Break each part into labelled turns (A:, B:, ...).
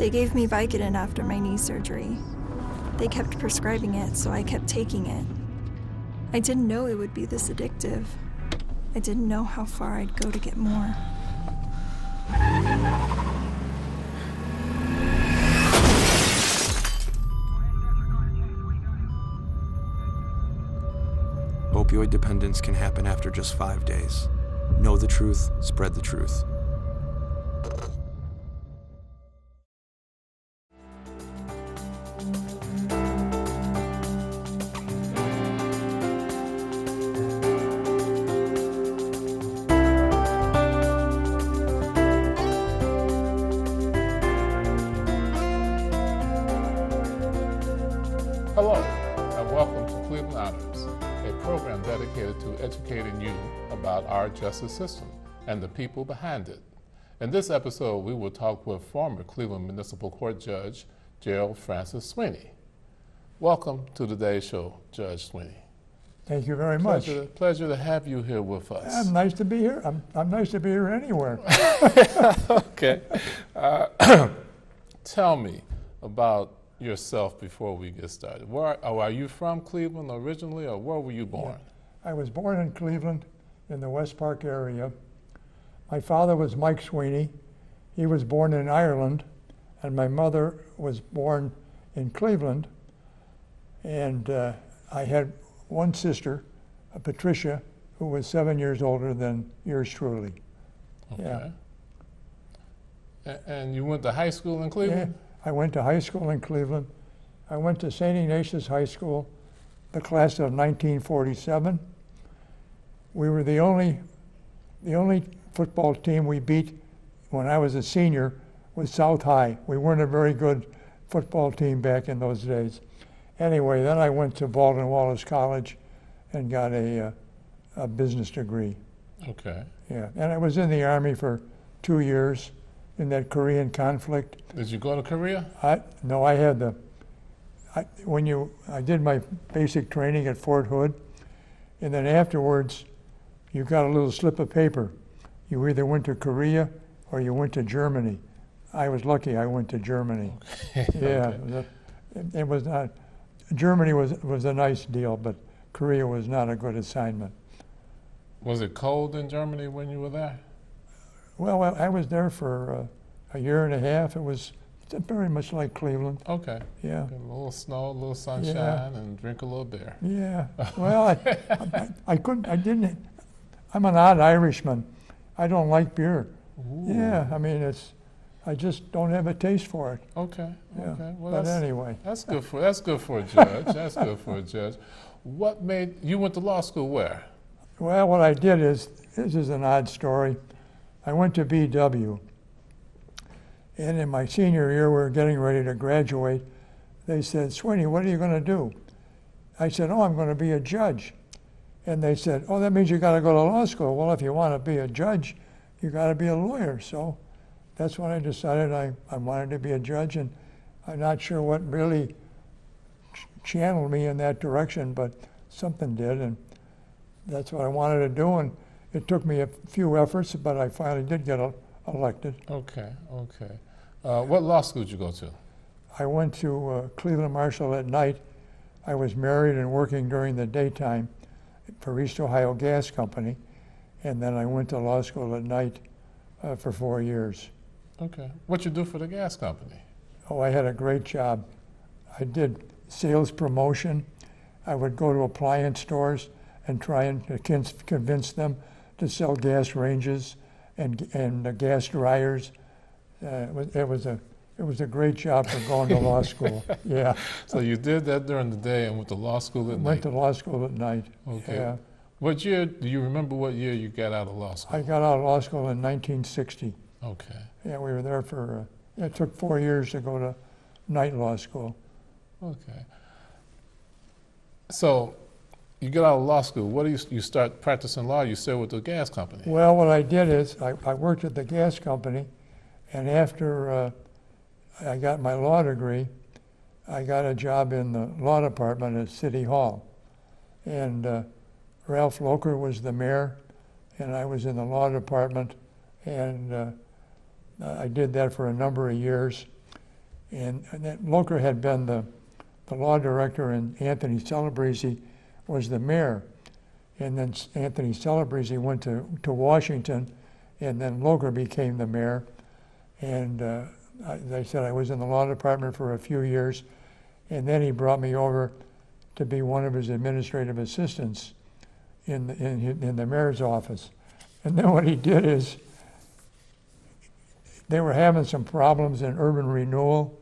A: They gave me Vicodin after my knee surgery. They kept prescribing it, so I kept taking it. I didn't know it would be this addictive. I didn't know how far I'd go to get more.
B: Opioid dependence can happen after just 5 days. Know the truth, spread the truth.
C: Hello, and welcome to Cleveland Honors, a program dedicated to educating you about our justice system and the people behind it. In this episode, we will talk with former Cleveland Municipal Court Judge Gerald Francis Sweeney. Welcome to today's show, Judge Sweeney.
D: Thank you very much.
C: Pleasure to have you here with us.
D: I'm nice to be here. I'm nice to be here anywhere.
C: Okay. Tell me about yourself before we get started. Are you from Cleveland originally, or where were you born?
D: Yeah. I was born in Cleveland in the West Park area. My father was Mike Sweeney. He was born in Ireland, and my mother was born in Cleveland. And I had one sister, Patricia, who was 7 years older than yours truly.
C: Okay. Yeah. And you went to high school in Cleveland?
D: Yeah. I went to high school in Cleveland. I went to St. Ignatius High School, the class of 1947. We were the only football team we beat when I was a senior was South High. We weren't a very good football team back in those days. Anyway, then I went to Baldwin Wallace College and got a business degree.
C: Okay.
D: Yeah, and I was in the Army for 2 years in that Korean conflict.
C: Did you go to Korea?
D: No, I had I did my basic training at Fort Hood, and then afterwards, you got a little slip of paper. You either went to Korea or you went to Germany. I was lucky I went to Germany. Okay. Yeah, okay. It was not, Germany was a nice deal, but Korea was not a good assignment.
C: Was it cold in Germany when you were there?
D: Well, I was there for a year and a half. It was very much like Cleveland.
C: Okay.
D: Yeah.
C: Get a little snow, a little sunshine,
D: yeah.
C: And drink a little beer.
D: Yeah. Well, I couldn't. I didn't. I'm an odd Irishman. I don't like beer.
C: Ooh.
D: Yeah. I mean, I just don't have a taste for it.
C: Okay.
D: Yeah.
C: Okay. Well,
D: but anyway.
C: That's good for a judge. That's good for a judge. What made you went to law school where?
D: Well, what I did is, this is an odd story. I went to BW, and in my senior year, we were getting ready to graduate. They said, Sweeney, what are you going to do? I said, oh, I'm going to be a judge. And they said, oh, that means you got to go to law school. Well, if you want to be a judge, you got to be a lawyer. So that's when I decided I wanted to be a judge, and I'm not sure what really channeled me in that direction, but something did, and that's what I wanted to do. And it took me a few efforts, but I finally did get elected.
C: Okay, okay. What law school did you go to?
D: I went to Cleveland Marshall at night. I was married and working during the daytime for East Ohio Gas Company, and then I went to law school at night for 4 years.
C: Okay. What you do for the gas company?
D: Oh, I had a great job. I did sales promotion. I would go to appliance stores and try and convince them to sell gas ranges and gas dryers. It was a great job for going to law school. Yeah.
C: So you did that during the day and went to law school at night?
D: Went to law school at night.
C: Okay.
D: Yeah.
C: What year, do you remember what year you got out of law school?
D: I got out of law school in 1960.
C: Okay.
D: Yeah, we were there for, it took 4 years to go to night law school.
C: Okay. So you get out of law school. What do you start practicing law? You stay with the gas company.
D: Well, what I did is I worked at the gas company, and after I got my law degree, I got a job in the law department at City Hall. And Ralph Locher was the mayor, and I was in the law department, and I did that for a number of years. And that Loker had been the law director, and Anthony Celebrezzi was the mayor. And then Anthony Celebrezzi went to Washington, and then Loker became the mayor. And as I said, I was in the law department for a few years, and then he brought me over to be one of his administrative assistants in the mayor's office. And then what he did is, they were having some problems in urban renewal,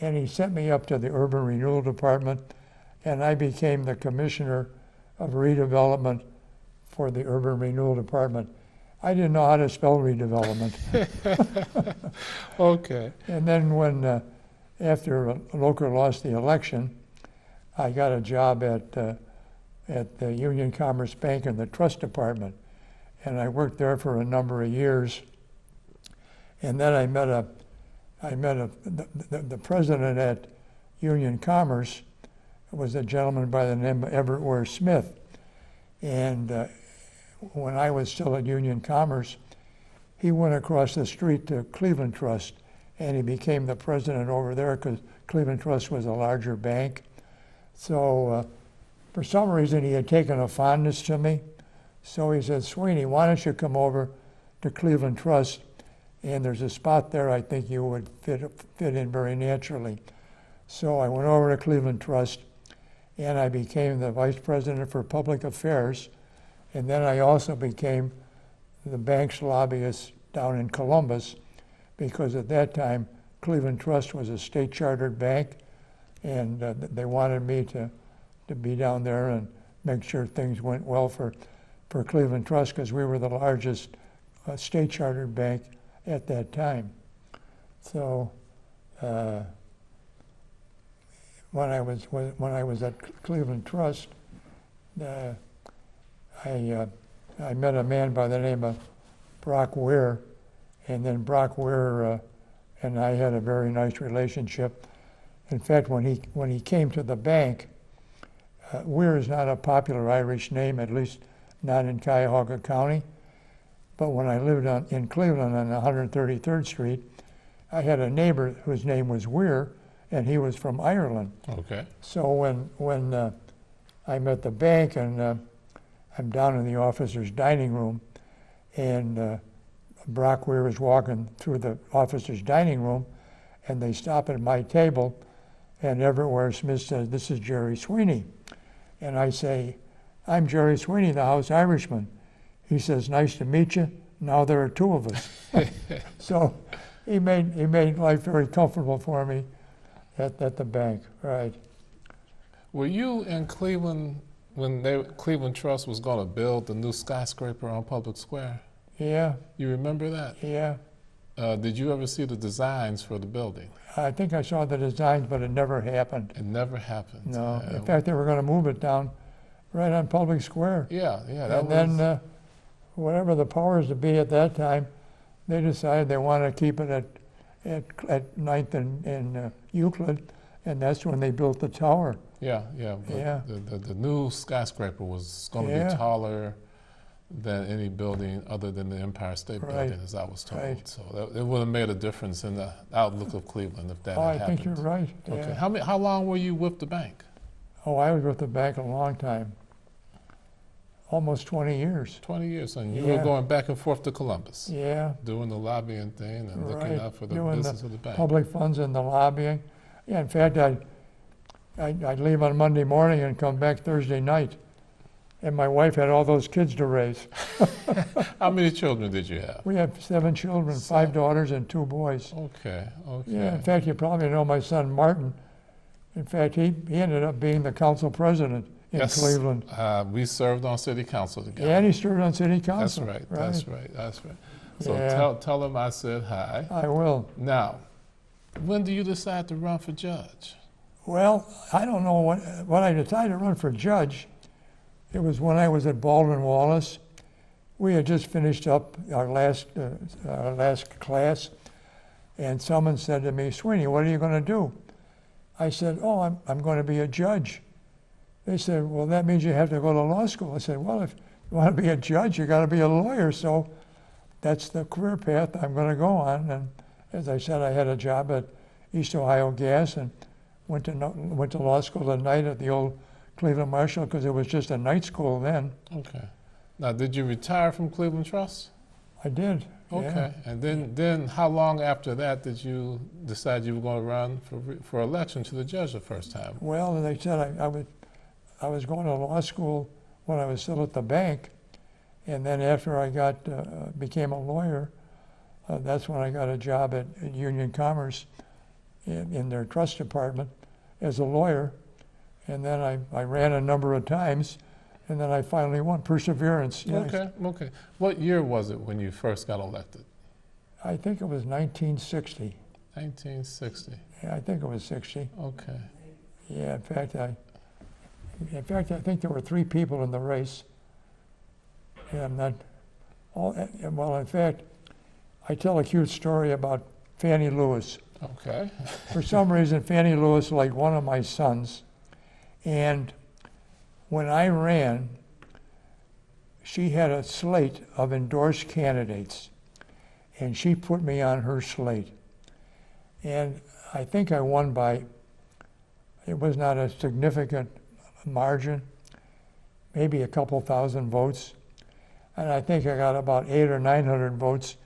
D: and he sent me up to the urban renewal department, and I became the commissioner of redevelopment for the urban renewal department. I didn't know how to spell redevelopment.
C: Okay.
D: And then when, after Loker lost the election, I got a job at the Union Commerce Bank in the trust department. And I worked there for a number of years. And then I met the president at Union Commerce was a gentleman by the name of Everett Ware Smith. And when I was still at Union Commerce, he went across the street to Cleveland Trust, and he became the president over there because Cleveland Trust was a larger bank. So for some reason, he had taken a fondness to me. So he said, Sweeney, why don't you come over to Cleveland Trust? And there's a spot there I think you would fit in very naturally. So I went over to Cleveland Trust, and I became the vice president for public affairs. And then I also became the bank's lobbyist down in Columbus, because at that time, Cleveland Trust was a state chartered bank, and they wanted me to be down there and make sure things went well for Cleveland Trust, because we were the largest state chartered bank at that time. So when I was at Cleveland Trust, I met a man by the name of Brock Weir, and then Brock Weir and I had a very nice relationship. In fact, when he came to the bank, Weir is not a popular Irish name, at least not in Cuyahoga County. But when I lived in Cleveland on 133rd Street, I had a neighbor whose name was Weir, and he was from Ireland.
C: Okay.
D: So when I'm at the bank and I'm down in the officers' dining room, and Brock Weir is walking through the officers' dining room, and they stop at my table, and Everett Ware Smith says, "This is Jerry Sweeney." And I say, "I'm Jerry Sweeney, the house Irishman." He says, "Nice to meet you. Now there are two of us." So he made life very comfortable for me at the bank, right.
C: Were you in Cleveland when Cleveland Trust was going to build the new skyscraper on Public Square?
D: Yeah.
C: You remember that?
D: Yeah.
C: Did you ever see the designs for the building?
D: I think I saw the designs, but it never happened.
C: It never happened.
D: No. In fact, they were going to move it down right on Public Square.
C: Yeah.
D: Then whatever the powers to be at that time, they decided they wanted to keep it at 9th and Euclid, and that's when they built the tower.
C: Yeah.
D: Yeah.
C: The new skyscraper was going to be taller than any building other than the Empire State Building, as I was told.
D: Right.
C: So it would have made a difference in the outlook of Cleveland if that had happened.
D: I think you're right.
C: Okay.
D: Yeah.
C: How long were you with the bank?
D: Oh, I was with the bank a long time. Almost 20 years.
C: 20 years, and you were going back and forth to Columbus.
D: Yeah.
C: Doing the lobbying thing and looking out for the business of the bank.
D: Public funds and the lobbying. Yeah, in fact, I'd leave on Monday morning and come back Thursday night. And my wife had all those kids to raise.
C: How many children did you have?
D: We have 7 children, 5 daughters and 2 boys.
C: Okay.
D: Yeah, in fact, you probably know my son Martin. In fact, he ended up being the council president in Cleveland.
C: We served on city council together.
D: Yeah, and he served on city council.
C: That's right. So tell him I said hi.
D: I will.
C: Now, when do you decide to run for judge?
D: Well, I don't know when I decided to run for judge. It was when I was at Baldwin Wallace. We had just finished up our last class, and someone said to me, "Sweeney, what are you going to do?" I said, "Oh, I'm going to be a judge." They said, "Well, that means you have to go to law school." I said, "Well, if you want to be a judge, you got to be a lawyer." So that's the career path I'm going to go on. And as I said, I had a job East Ohio Gas and went to law school at night at the old Cleveland Marshall because it was just a night school then.
C: Okay. Now, did you retire from Cleveland Trust?
D: I did.
C: Okay.
D: Yeah.
C: And then how long after that did you decide you were going to run for election to the judge the first time?
D: Well, as I said, I was going to law school when I was still at the bank, and then after I became a lawyer, that's when I got a job at Union Commerce in their trust department as a lawyer, and then I ran a number of times, and then I finally won. Perseverance. Yes.
C: Okay. What year was it when you first got elected?
D: I think it was 1960.
C: 1960.
D: Yeah, I think it was 60.
C: Okay.
D: Yeah, in fact, I think there were 3 people in the race. Yeah, I'm not. Well, in fact, I tell a cute story about Fannie Lewis.
C: Okay.
D: For some reason, Fannie Lewis liked one of my sons, and when I ran, she had a slate of endorsed candidates, and she put me on her slate. And I think I won by, it was not a significant margin, maybe a couple thousand votes. And I think I got about 800 or 900 votes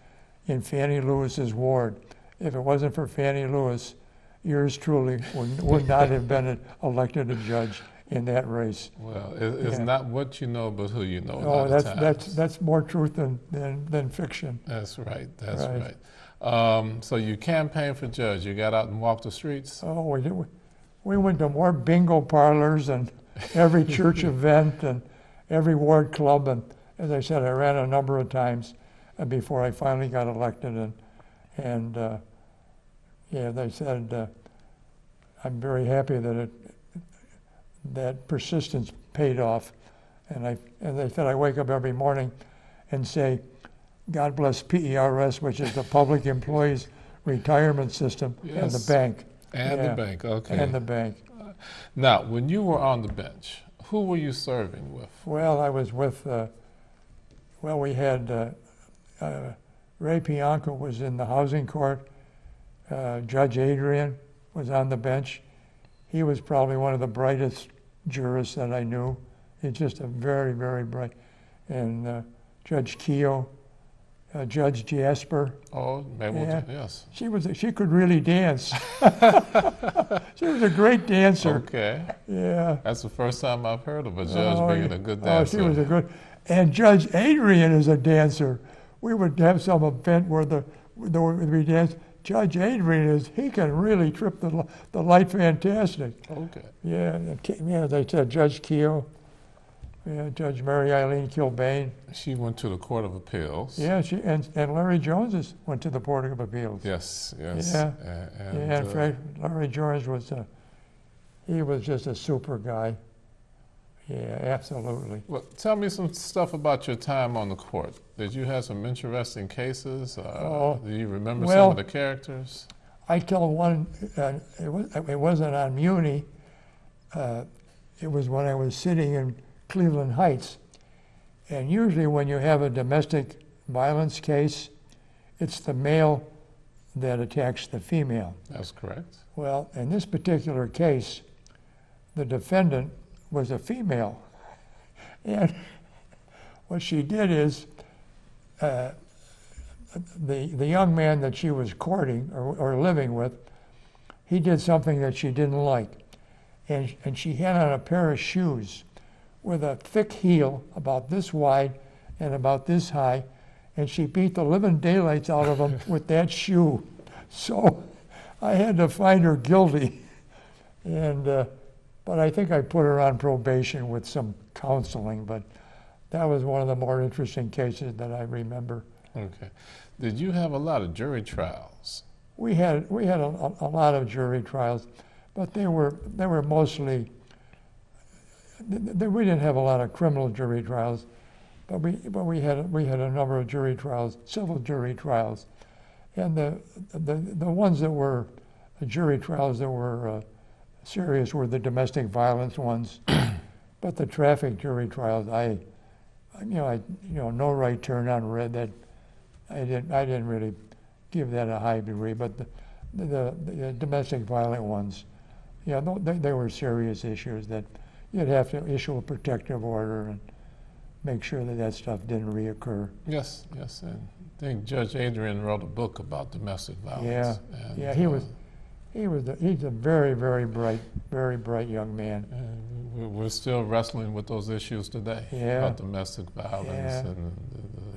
D: in Fannie Lewis's ward. If it wasn't for Fannie Lewis, yours truly would not have been elected a judge in that race.
C: Well, it's not what you know, but who you know.
D: Oh, that's more truth than fiction.
C: That's right. That's right. So you campaigned for judge. You got out and walked the streets.
D: Oh, we did. We went to more bingo parlors and every church event and every ward club. And as I said, I ran a number of times before I finally got elected. And yeah, they said I'm very happy that persistence paid off. And they said I wake up every morning and say, God bless PERS, which is the Public Employees Retirement System,
C: Yes.
D: and the bank.
C: And
D: Yeah.
C: the bank, okay.
D: And the bank.
C: Now, when you were on the bench, who were you serving with?
D: Well, I was with, we had Ray Pianco was in the housing court. Judge Adrian was on the bench. He was probably one of the brightest jurists that I knew. He's just a very, very bright. And Judge Keogh, Judge Jasper.
C: Oh, maybe yes.
D: She could really dance. She was a great dancer.
C: Okay.
D: Yeah.
C: That's the first time I've heard of a judge being a good dancer.
D: Oh, she was a good. And Judge Adrian is a dancer. We would have some event where we dance. Judge Adrian he can really trip the light fantastic.
C: Okay.
D: Yeah, as I said, Judge Keogh. Yeah, Judge Mary Eileen Kilbane.
C: She went to the Court of Appeals.
D: Yeah, and Larry Jones went to the Board of Appeals.
C: Yes.
D: Yeah, in fact, Larry Jones he was just a super guy. Yeah, absolutely.
C: Well, tell me some stuff about your time on the court. Did you have some interesting cases? Do you remember some of the characters?
D: I tell one. It wasn't on Muni. It was when I was sitting in Cleveland Heights. And usually when you have a domestic violence case, it's the male that attacks the female.
C: That's correct.
D: Well, in this particular case, the defendant was a female. And what she did is, the young man that she was courting or living with, he did something that she didn't like. And she had on a pair of shoes with a thick heel about this wide and about this high, and she beat the living daylights out of him with that shoe. So I had to find her guilty. And but I think I put her on probation with some counseling, but that was one of the more interesting cases that I remember.
C: Okay. Did you have a lot of jury trials?
D: We had a lot of jury trials, but they were mostly, we didn't have a lot of criminal jury trials, but we had a number of jury trials, civil jury trials, and the ones that were jury trials that were serious were the domestic violence ones, but the traffic jury trials, no right turn on red. That I didn't really give that a high degree, but the domestic violent ones. Yeah, they were serious issues that you'd have to issue a protective order and make sure that stuff didn't reoccur.
C: Yes, yes. And I think Judge Adrian wrote a book about domestic violence.
D: Yeah,
C: and,
D: yeah. He's a very, very bright young man.
C: And we're still wrestling with those issues today.
D: Yeah.
C: About domestic violence
D: Yeah.
C: and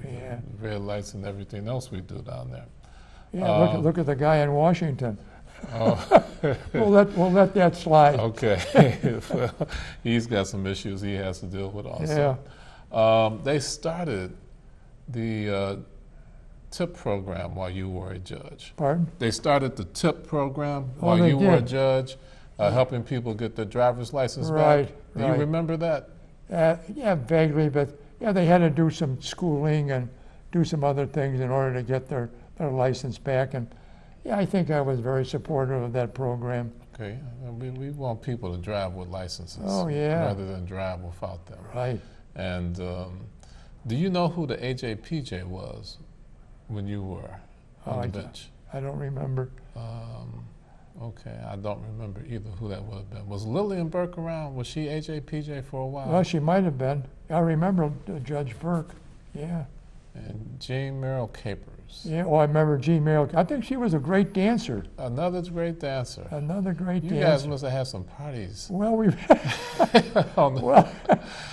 C: the red lights and everything else we do down there.
D: Yeah, look at the guy in Washington.
C: Oh.
D: we'll let that slide.
C: Okay. Well, he's got some issues he has to deal with also.
D: Yeah.
C: They started the TIP program while you were a judge.
D: Pardon?
C: They started the TIP program
D: Oh,
C: while
D: they
C: you were a
D: did.
C: judge, helping people get their driver's license
D: Right,
C: back. Do
D: right.
C: you remember that?
D: Yeah, vaguely, but yeah, they had to do some schooling and do some other things in order to get their license back. And yeah, I think I was very supportive of that program.
C: Okay. We want people to drive with licenses rather than drive without them.
D: Right.
C: And do you know who the AJPJ was when you were on the bench?
D: I don't remember.
C: Okay, I don't remember either who that would have been. Was Lillian Burke around? Was she AJPJ for a while?
D: Well, she might have been. I remember Judge Burke. Yeah.
C: And Jean Merrill Capers.
D: Yeah. Oh, I remember Jean Merrill. I think she was a great dancer.
C: Another great dancer.
D: Another great dancer.
C: You guys must have had some parties.
D: Well, well,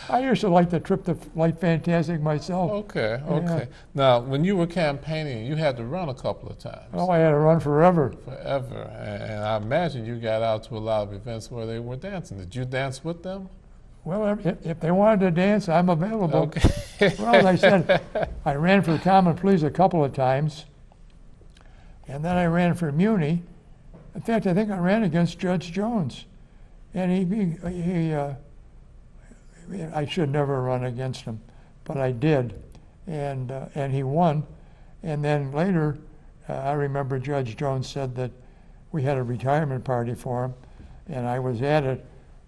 D: I used to like the Trip to Light Fantastic myself.
C: Okay, okay.
D: Yeah.
C: Now, when you were campaigning, you had to run a couple of times.
D: Oh, I had to run forever.
C: Forever. And I imagine you got out to a lot of events where they were dancing. Did you dance with them?
D: Well, if they wanted to dance, I'm available.
C: Okay.
D: Well, as I said, I ran for Common Pleas a couple of times, and then I ran for Muni. In fact, I think I ran against Judge Jones, and I should never run against him, but I did, and he won. And then later, I remember Judge Jones said that we had a retirement party for him, and I was at it.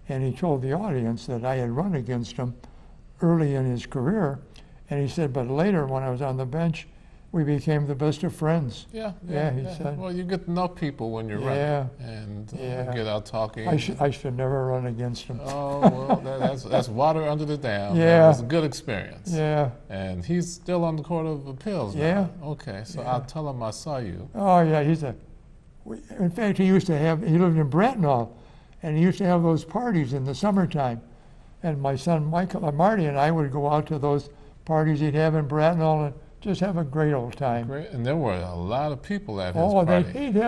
D: And he told the audience that I had run against him early in his career. And he said, but later when I was on the bench, we became the best of friends.
C: Yeah,
D: he said.
C: Well, you get to know people when you're running and get out talking.
D: I should never run against him.
C: Oh, well, that's water under the dam.
D: Yeah.
C: It's a good experience.
D: Yeah.
C: And he's still on the Court of Appeals now.
D: Yeah.
C: Okay, so I'll tell him I saw you.
D: Oh, yeah, in fact, he lived in Bracknell. And he used to have those parties in the summertime. And my son Marty and I would go out to those parties he'd have in Bracknell and just have a great old time.
C: Great. And there were a lot of people at his party.
D: He'd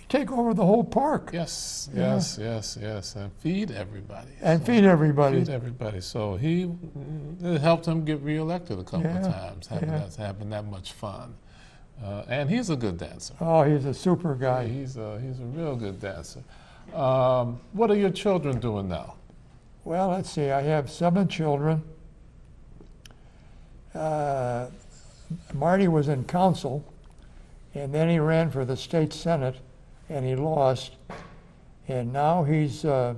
D: take over the whole park.
C: Yes,
D: Yeah.
C: yes. And feed everybody.
D: Feed everybody.
C: Feed everybody. So it helped him get reelected a couple of times, having that much fun. And he's a good dancer.
D: Oh, he's a super guy.
C: He's a real good dancer. What are your children doing now?
D: Well, let's see. I have 7 children. Marty was in council, and then he ran for the state senate, and he lost. And now he's, I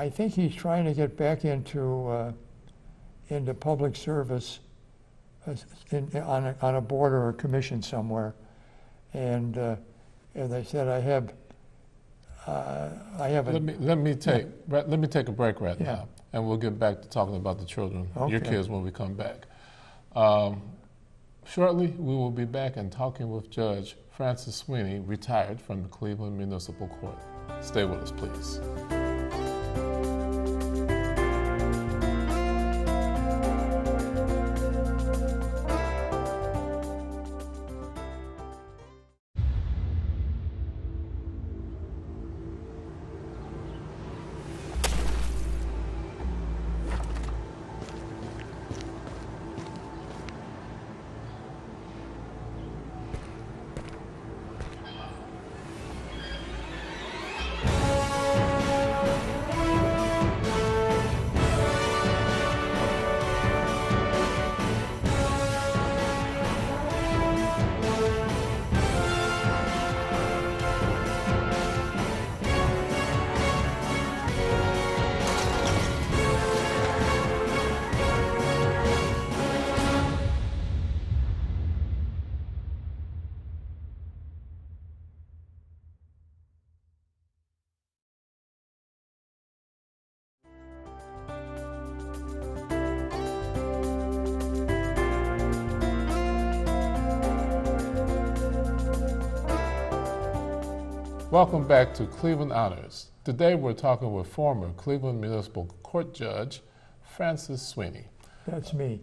D: think he's trying to get back into public service on a board or a commission somewhere. And as I said, I have
C: Let me take a break right now, and we'll get back to talking about the children, your kids, when we come back. Shortly, we will be back and talking with Judge Francis Sweeney, retired from the Cleveland Municipal Court. Stay with us, please. Welcome back to Cleveland Honors. Today we're talking with former Cleveland Municipal Court Judge Francis Sweeney.
D: That's me.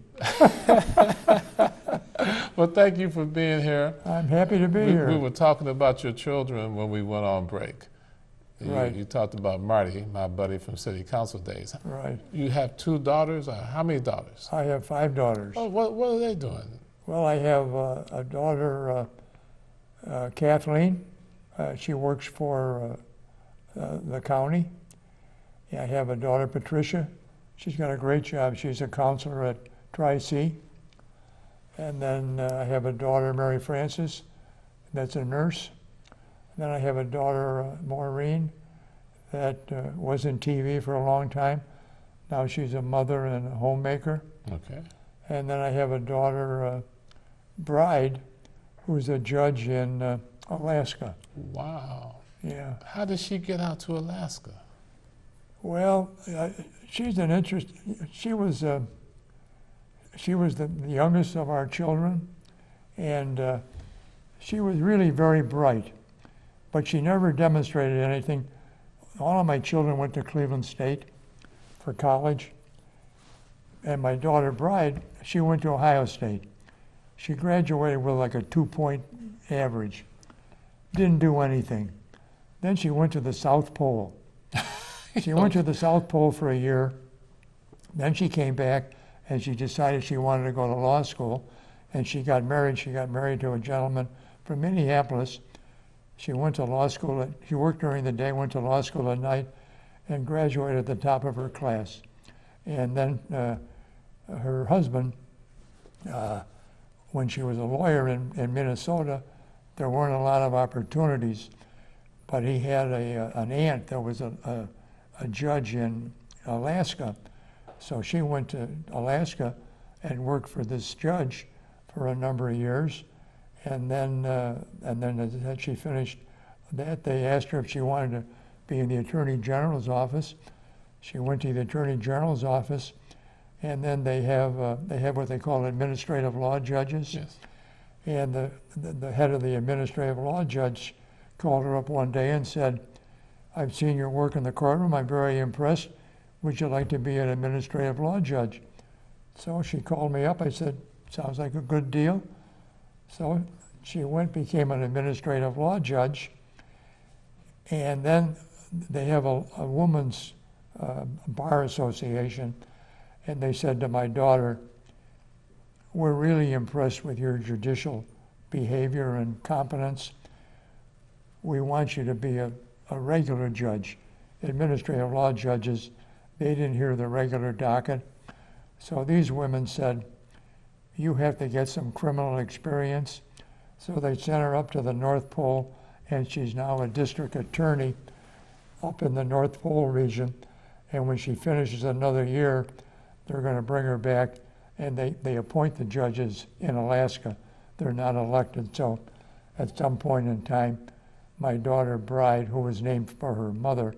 C: Well, thank you for being here.
D: I'm happy to be here.
C: We were talking about your children when we went on break.
D: Right.
C: You talked about Marty, my buddy from City Council days.
D: Right.
C: You have 2 daughters? How many daughters?
D: I have 5 daughters.
C: Oh, what are they doing?
D: Well, I have a daughter, Kathleen. She works for the county. I have a daughter, Patricia. She's got a great job. She's a counselor at Tri-C. And then I have a daughter, Mary Frances, that's a nurse. And then I have a daughter, Maureen, that was in TV for a long time. Now she's a mother and a homemaker.
C: Okay.
D: And then I have a daughter, Bride, who's a judge in Alaska.
C: Wow.
D: Yeah.
C: How did she get out to Alaska?
D: Well, she's an interest. She was the youngest of our children, and she was really very bright, but she never demonstrated anything. All of my children went to Cleveland State for college, and my daughter Bride, she went to Ohio State. She graduated with like a 2-point average. Didn't do anything. Then she went to the South Pole. She went to the South Pole for a year. Then she came back and she decided she wanted to go to law school, and she got married. She got married to a gentleman from Minneapolis. She went to law school. She worked during the day, went to law school at night, and graduated at the top of her class. And then her husband, when she was a lawyer in Minnesota, there weren't a lot of opportunities, but he had an aunt that was a judge in Alaska. So she went to Alaska and worked for this judge for a number of years. And then as she finished that, they asked her if she wanted to be in the Attorney General's office. She went to the Attorney General's office, and then they have what they call administrative law judges.
C: Yes.
D: And the head of the administrative law judge called her up one day and said, "I've seen your work in the courtroom. I'm very impressed. Would you like to be an administrative law judge?" So she called me up. I said, "Sounds like a good deal." So she went, became an administrative law judge. And then they have a women's bar association. And they said to my daughter, "We're really impressed with your judicial behavior and competence. We want you to be a regular judge." Administrative law judges, they didn't hear the regular docket. So these women said, "You have to get some criminal experience." So they sent her up to the North Pole, and she's now a district attorney up in the North Pole region. And when she finishes another year, they're going to bring her back, and they appoint the judges in Alaska. They're not elected. So at some point in time, my daughter Bride, who was named for her mother,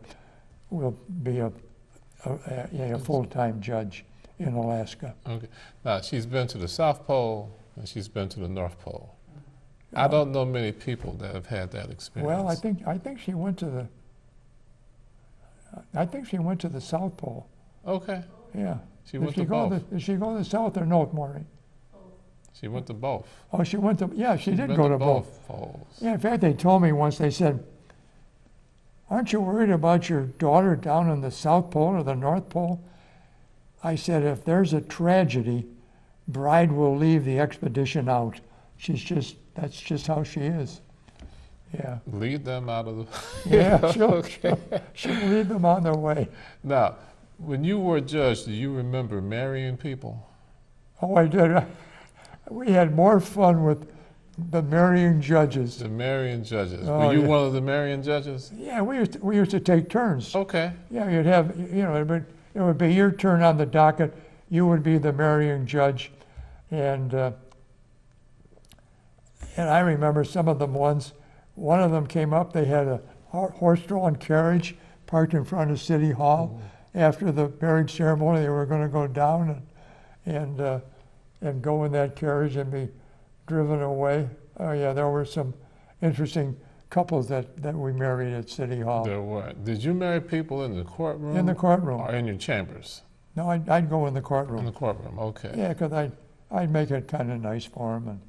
D: will be a full-time judge in Alaska.
C: Okay. Now, she's been to the South Pole and she's been to the North Pole. I don't know many people that have had that experience.
D: Well, I think she went to the South Pole.
C: Okay.
D: Yeah.
C: She went to both.
D: Did she go to the South or North, Maureen?
C: She went to both.
D: Oh, she went to, yeah, she did
C: Been
D: go to both.
C: poles.
D: Yeah, in fact, they told me once, they said, "Aren't you worried about your daughter down in the South Pole or the North Pole?" I said, "If there's a tragedy, Bride will leave the expedition out. That's just how she is." Yeah.
C: Lead them out of the...
D: Yeah, she'll lead them on their way.
C: Now, when you were a judge, do you remember marrying people?
D: Oh, I did. We had more fun with the marrying judges.
C: The marrying judges.
D: Oh,
C: were you
D: yeah.
C: one of the marrying judges?
D: Yeah, we used to take turns.
C: Okay.
D: Yeah, you'd have, it would be your turn on the docket. You would be the marrying judge. And I remember some of them ones. One of them came up, they had a horse-drawn carriage parked in front of City Hall. After the marriage ceremony, they were going to go down and go in that carriage and be driven away. Oh yeah, there were some interesting couples that we married at City Hall.
C: There were. Did you marry people in the courtroom?
D: In the courtroom.
C: Or in your chambers?
D: No, I'd go in the courtroom.
C: In the courtroom, okay.
D: Yeah, because I'd make it kind of nice for them. And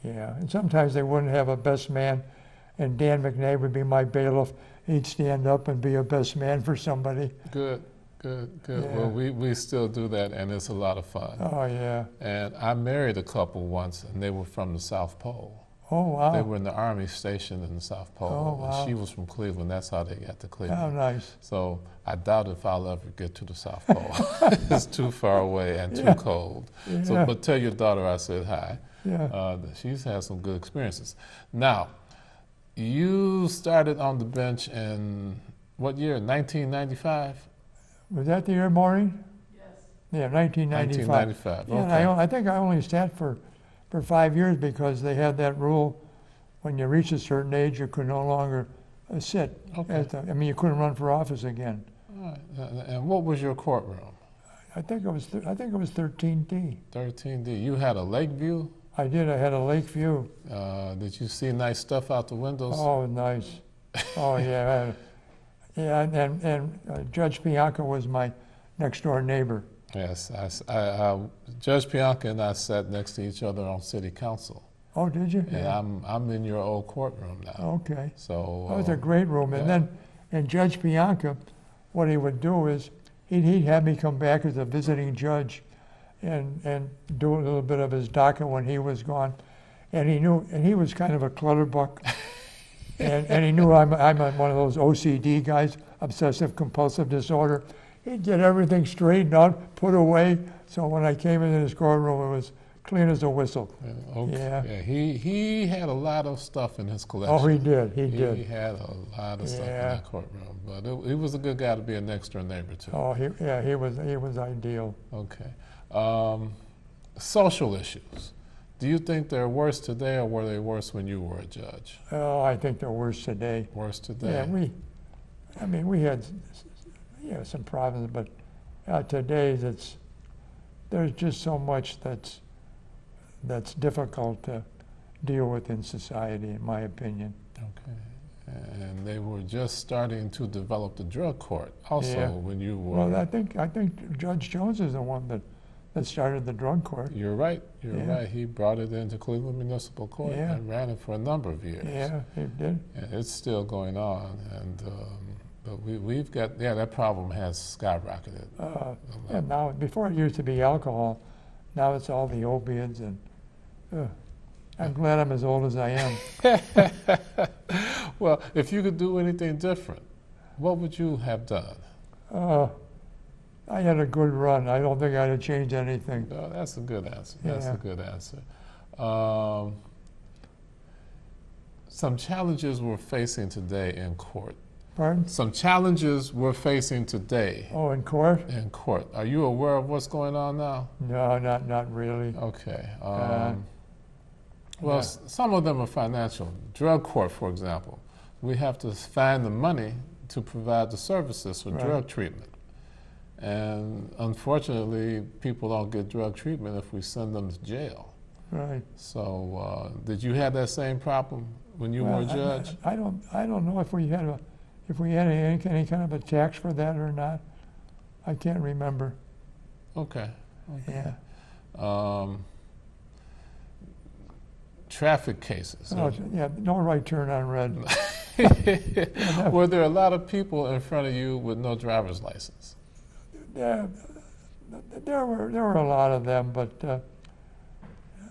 D: yeah, and sometimes they wouldn't have a best man, and Dan McNabb would be my bailiff. He'd stand up and be a best man for somebody.
C: Good.
D: Yeah.
C: Well, we still do that, and it's a lot of fun.
D: Oh, yeah.
C: And I married a couple once, and they were from the South Pole.
D: Oh, wow.
C: They were in the Army stationed in the South Pole.
D: Oh, wow.
C: And she was from Cleveland. That's how they got to Cleveland.
D: Oh, nice.
C: So I doubt if I'll ever get to the South Pole. It's too far away and too cold.
D: Yeah.
C: So, but tell your daughter I said hi.
D: Yeah.
C: She's had some good experiences. Now, you started on the bench in what year? 1995?
D: Was that the year, Maureen? Yes. Yeah, 1995.
C: 1995,
D: Yeah,
C: okay.
D: and I think I only sat for 5 years because they had that rule, when you reach a certain age, you could no longer sit.
C: Okay.
D: You couldn't run for office again.
C: All right. And what was your courtroom?
D: I think it was 13D.
C: 13D. You had a lake view?
D: I did. I had a lake view.
C: Did you see nice stuff out the windows?
D: Oh, nice. Oh, yeah. And Judge Bianca was my next door neighbor.
C: Yes. Judge Bianca and I sat next to each other on city council.
D: Oh, did you?
C: And I'm in your old courtroom now.
D: Okay.
C: So
D: That was a great room.
C: yeah.
D: And then, and Judge Bianca, what he would do is, he'd have me come back as a visiting judge and do a little bit of his docket when he was gone. And he was kind of a clutterbuck. and he knew I'm one of those OCD guys, obsessive compulsive disorder. He'd get everything straightened out, put away. So when I came into his courtroom, it was clean as a whistle.
C: Okay.
D: Yeah.
C: He had a lot of stuff in his collection.
D: Oh, he did. He
C: He
D: did.
C: had a lot of stuff in
D: Yeah.
C: that courtroom. But he was a good guy to be a next door neighbor to.
D: Oh, he was ideal.
C: Okay. Social issues. Do you think they're worse today, or were they worse when you were a judge?
D: Oh, I think they're worse today.
C: Worse today?
D: Yeah, we had some problems, but today there's just so much that's difficult to deal with in society, in my opinion.
C: Okay. And they were just starting to develop the drug court also
D: Yeah.
C: when you were...
D: Well, I think Judge Jones is the one that started the drug court.
C: You're right. You're
D: Yeah.
C: right. He brought it into Cleveland Municipal Court
D: Yeah.
C: and ran it for a number of years.
D: Yeah, he did.
C: And it's still going on. And but we've got that problem has skyrocketed.
D: And now, before it used to be alcohol, now it's all the opiates, and I'm glad I'm as old as I am.
C: Well, if you could do anything different, what would you have done?
D: I had a good run. I don't think I'd have changed anything.
C: No, that's a good answer. That's
D: Yeah.
C: a good answer. Some challenges we're facing today in court.
D: Pardon?
C: Some challenges we're facing today
D: Oh, in court?
C: in court. Are you aware of what's going on now?
D: No, not really.
C: Okay.
D: Yeah.
C: Some of them are financial. Drug court, for example. We have to find the money to provide the services for
D: Right.
C: drug treatment. And unfortunately, people don't get drug treatment if we send them to jail.
D: Right.
C: So, did you have that same problem when you were a judge?
D: I don't know if we had any kind of a tax for that or not. I can't remember.
C: Okay.
D: Yeah.
C: Traffic cases.
D: Oh, yeah. No right turn on red.
C: Were there a lot of people in front of you with no driver's license?
D: Yeah, there were a lot of them, but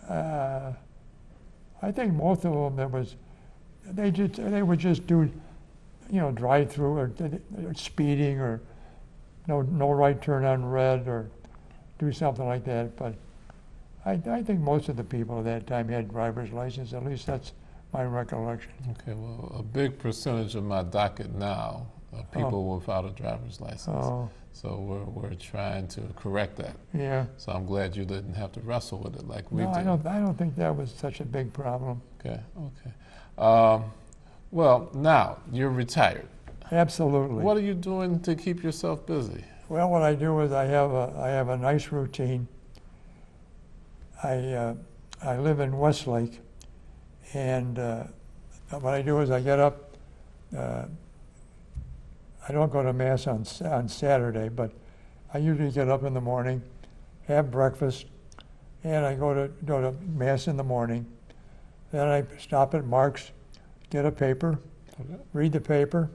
D: I think most of them they would just do, drive through or speeding or no right turn on red or do something like that. But I think most of the people at that time had driver's license. At least that's my recollection.
C: Okay, well, a big percentage of my docket now are people without a driver's license.
D: Oh,
C: So we're trying to correct that.
D: yeah.
C: So I'm glad you didn't have to wrestle with it like we
D: No,
C: did.
D: I don't think that was such a big problem.
C: Okay. Well, now you're retired.
D: Absolutely.
C: What are you doing to keep yourself busy?
D: Well, what I do is I have a nice routine. I live in Westlake, and what I do is I get up. I don't go to Mass on Saturday, but I usually get up in the morning, have breakfast, and I go to Mass in the morning. Then I stop at Mark's, get a paper, read the paper,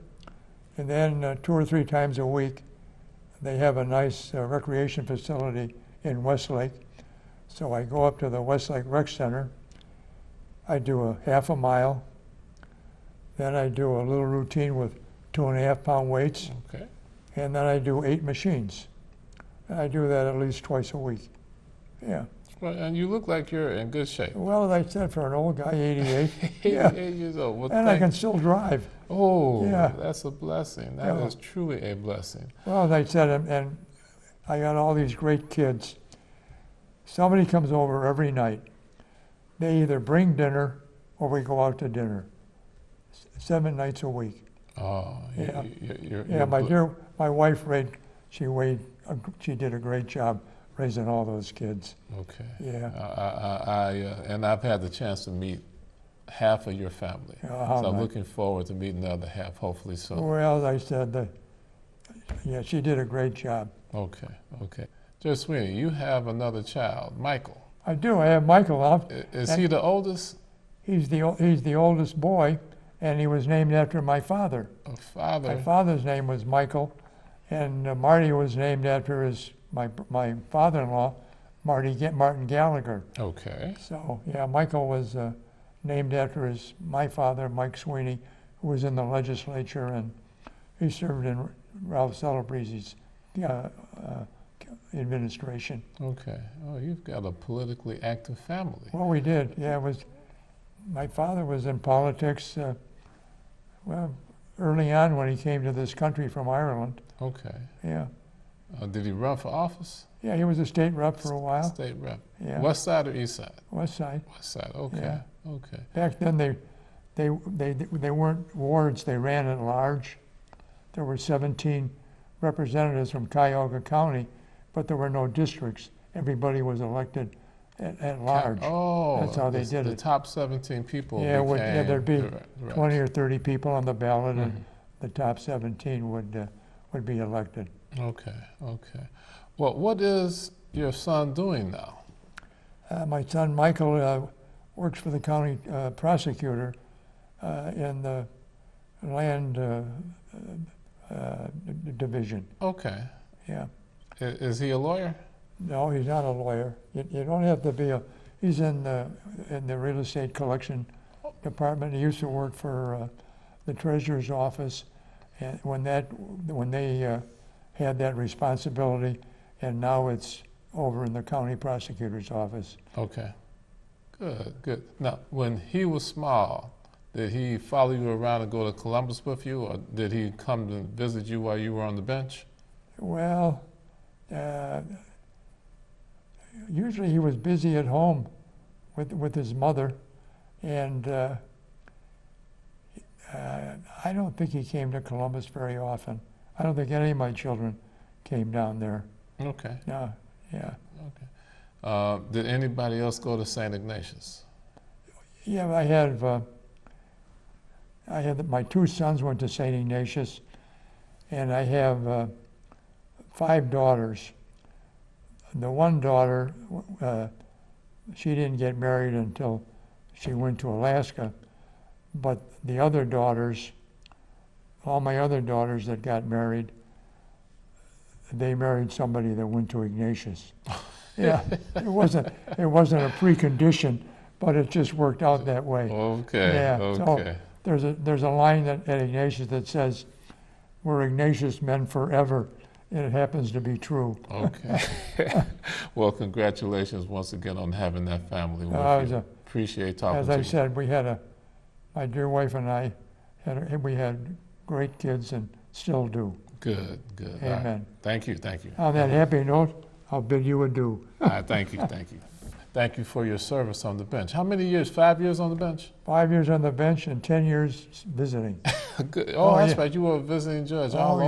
D: and then 2 or 3 times a week, they have a nice recreation facility in Westlake. So I go up to the Westlake Rec Center. I do a half a mile. Then I do a little routine with 2.5 pound weights.
C: Okay.
D: And then I do 8 machines. I do that at least twice a week. Yeah.
C: Well, and you look like you're in good shape.
D: Well, as I said, for an old guy, 88.
C: 88 years old. Well,
D: and I can still drive.
C: Oh,
D: yeah.
C: That's a blessing. That is truly a blessing.
D: Well, as I said, and I got all these great kids. Somebody comes over every night. They either bring dinner or we go out to dinner. 7 nights a week.
C: Oh,
D: yeah.
C: You're
D: my wife, she did a great job raising all those kids.
C: Okay.
D: Yeah.
C: And I've had the chance to meet half of your family. So I'm looking forward to meeting the other half, hopefully soon.
D: Well, as I said, she did a great job.
C: Okay. Judge Sweeney, you have another child, Michael.
D: I do. I have Michael out.
C: Is he the oldest?
D: He's the oldest boy, and he was named after my father.
C: A father?
D: My father's name was Michael, and Marty was named after my father-in-law, Martin Gallagher.
C: Okay.
D: So, yeah, Michael was named after my father, Mike Sweeney, who was in the legislature, and he served in Ralph Celebrese's administration.
C: Okay. Oh, you've got a politically active family.
D: Well, we did. Yeah, my father was in politics, early on when he came to this country from Ireland.
C: Okay.
D: Yeah.
C: Did he run for office?
D: Yeah, he was a state rep for a while.
C: State rep.
D: Yeah.
C: West side or east side?
D: West side.
C: West side. Okay.
D: Yeah.
C: Okay.
D: Back then they weren't wards, they ran at large. There were 17 representatives from Cuyahoga County, but there were no districts. Everybody was elected at large.
C: Oh,
D: that's how they did
C: it.
D: The
C: top 17 people.
D: Yeah, there'd be 20 or 30 people on the ballot,
C: Mm-hmm.
D: and the top 17 would be elected.
C: Okay. Well, what is your son doing now?
D: My son Michael works for the county prosecutor in the land division.
C: Okay.
D: Yeah.
C: Is he a lawyer?
D: No, he's not a lawyer. You don't have to be he's in the real estate collection department. He used to work for the treasurer's office, and when they had that responsibility, and now it's over in the county prosecutor's office.
C: Okay. Good. Now, when he was small, did he follow you around and go to Columbus with you, or did he come to visit you while you were on the bench?
D: Well, usually he was busy at home with his mother, and I don't think he came to Columbus very often. I don't think any of my children came down there.
C: Okay.
D: No, yeah.
C: Okay. Did anybody else go to St. Ignatius?
D: Yeah, I had my 2 sons went to St. Ignatius, and I have 5 daughters. The one daughter, she didn't get married until she went to Alaska, but the other daughters, all my other daughters that got married, they married somebody that went to Ignatius. Yeah, it wasn't a precondition, but it just worked out that way.
C: Okay.
D: Yeah.
C: Okay.
D: So there's a line at Ignatius that says, "We're Ignatius men forever," and it happens to be true.
C: Okay. Well, congratulations once again on having that family with you. Appreciate talking to you.
D: As I said, my dear wife and I, we had great kids and still do.
C: Good.
D: Amen.
C: Right. Thank you.
D: On that happy note, I'll bid you adieu.
C: Thank you. Thank you for your service on the bench. How many years? 5 years on the bench?
D: 5 years on the bench and 10 years visiting.
C: Good. Oh, that's right. You were a visiting judge all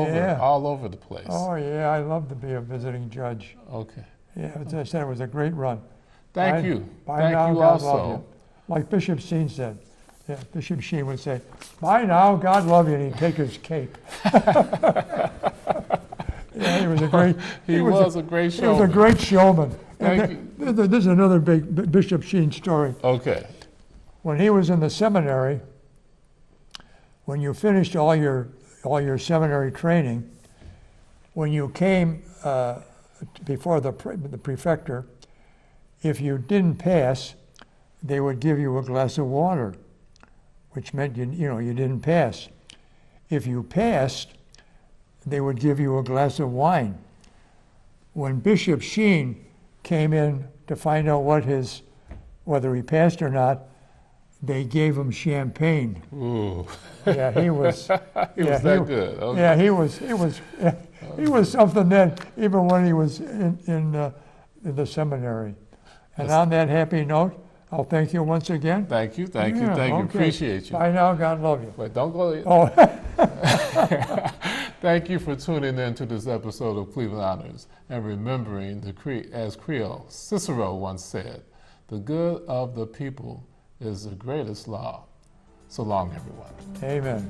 C: over the place.
D: Oh, yeah. I love to be a visiting judge.
C: Okay.
D: Yeah, as I said, it was a great run.
C: Thank you.
D: Bye now,
C: Thank you
D: God love
C: also.
D: you. Like Bishop Steen said, Yeah, Bishop Sheen would say, "Bye now, God love you," and he'd take his cape. Yeah, he was a great.
C: He was a great showman.
D: He was a great showman.
C: Thank you.
D: This is another big Bishop Sheen story.
C: Okay.
D: When he was in the seminary, when you finished all your seminary training, when you came before the prefector, if you didn't pass, they would give you a glass of water, which meant you didn't pass. If you passed, they would give you a glass of wine. When Bishop Sheen came in to find out whether he passed or not, they gave him champagne.
C: Ooh.
D: Yeah, he was.
C: He was that good. Okay.
D: Yeah, he was something then, even when he was in the seminary. And on that happy note, I'll thank you once again.
C: Thank you.
D: Okay.
C: Appreciate you.
D: Bye now, God love you.
C: But don't go.
D: Oh.
C: Thank you for tuning in to this episode of Cleveland Honors and remembering as Creole Cicero once said, "The good of the people is the greatest law." So long, everyone.
D: Amen.